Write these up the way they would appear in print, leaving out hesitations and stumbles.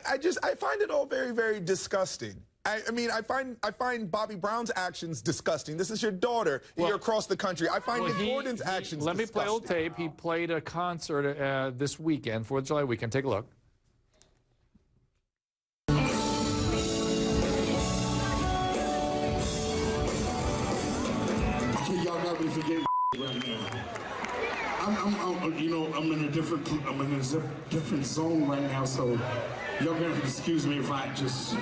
I find it all very, very disgusting. I mean, I find Bobby Brown's actions disgusting. This is your daughter. You're across the country. I find Gordon's actions Let me disgusting. play old tape. He played a concert this weekend, 4th of July weekend. Take a look. Y'all got me forgetting right now. I'm in a different zone right now, so y'all gonna excuse me if I just.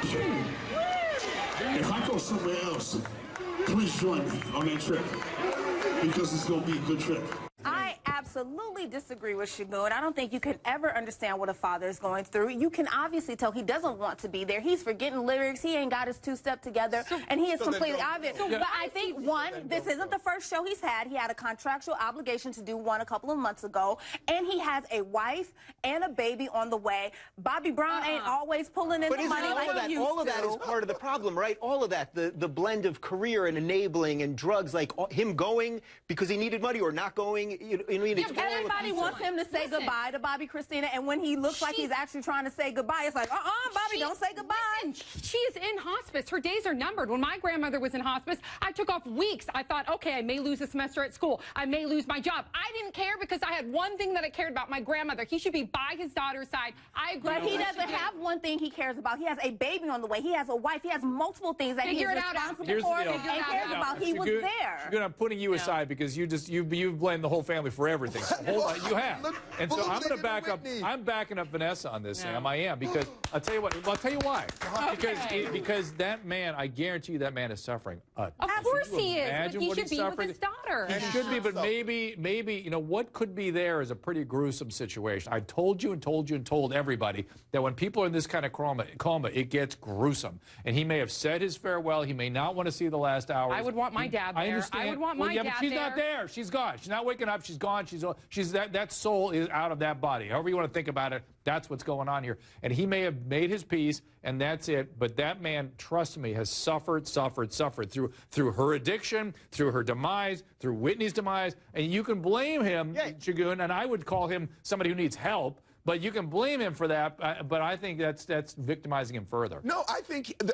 If I go somewhere else, please join me on that trip, because it's gonna be a good trip. I absolutely disagree with Shagun. I don't think you can ever understand what a father is going through. You can obviously tell he doesn't want to be there. He's forgetting lyrics. He ain't got his two-step together, and he is completely obvious. But I think, one, this isn't the first show he's had. He had a contractual obligation to do one a couple of months ago, and he has a wife and a baby on the way. Bobby Brown ain't always pulling in the money like he used to. All of that is part of the problem, right? All of that, the blend of career and enabling and drugs, like him going because he needed money or not going. Everybody wants him to say goodbye to Bobby Christina, and when he looks like he's actually trying to say goodbye, it's like, Bobby, don't say goodbye. She is in hospice. Her days are numbered. When my grandmother was in hospice, I took off weeks. I thought, okay, I may lose a semester at school. I may lose my job. I didn't care because I had one thing that I cared about, my grandmother. He should be by his daughter's side. I agree. But he doesn't have one thing he cares about. He has a baby on the way. He has a wife. He has multiple things that he is responsible for and cares about. He was there. I'm putting you aside because you blame the whole family for everything. You have. And so I'm going to back up. I'm backing up Vanessa on this, Sam. I am, because I'll tell you what. I'll tell you why. Because that man, I guarantee you, that man is suffering. Of course he is. But he should be with his daughter. He should be, but maybe what could be there is a pretty gruesome situation. I told you and told you and told everybody that when people are in this kind of coma, it gets gruesome. And he may have said his farewell. He may not want to see the last hours. I would want my dad there. I understand. I would want my dad there. But she's not there. She's gone. She's not waking up. She's gone. That soul is out of that body. However you want to think about it, that's what's going on here. And he may have made his peace, and that's it. But that man, trust me, has suffered through her addiction, through her demise, through Whitney's demise. And you can blame him, Shagun, and I would call him somebody who needs help. But you can blame him for that, but I think that's victimizing him further. No,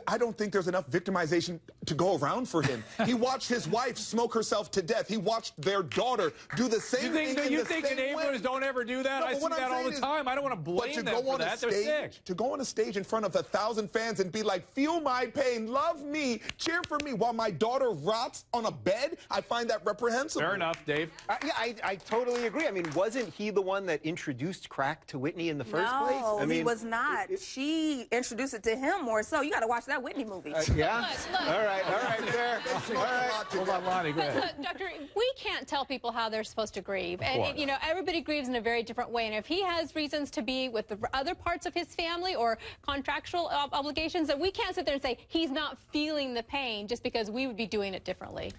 I don't think there's enough victimization to go around for him. He watched his wife smoke herself to death. He watched their daughter do the same thing. You think enablers don't ever do that? I see that all the time. I don't want to blame them for that. They're sick. To go on a stage in front of 1,000 fans and be like, feel my pain, love me, cheer for me, while my daughter rots on a bed, I find that reprehensible. Fair enough, Dave. I totally agree. I mean, wasn't he the one that introduced crack to Whitney in the first place? No, he was not. She introduced it to him more so. You got to watch that Whitney movie. Yeah? Look. All right, fair. All right. Hold on, Lonnie, go ahead. Look, Doctor, we can't tell people how they're supposed to grieve. And, everybody grieves in a very different way. And if he has reasons to be with the other parts of his family or contractual obligations, that we can't sit there and say he's not feeling the pain just because we would be doing it differently.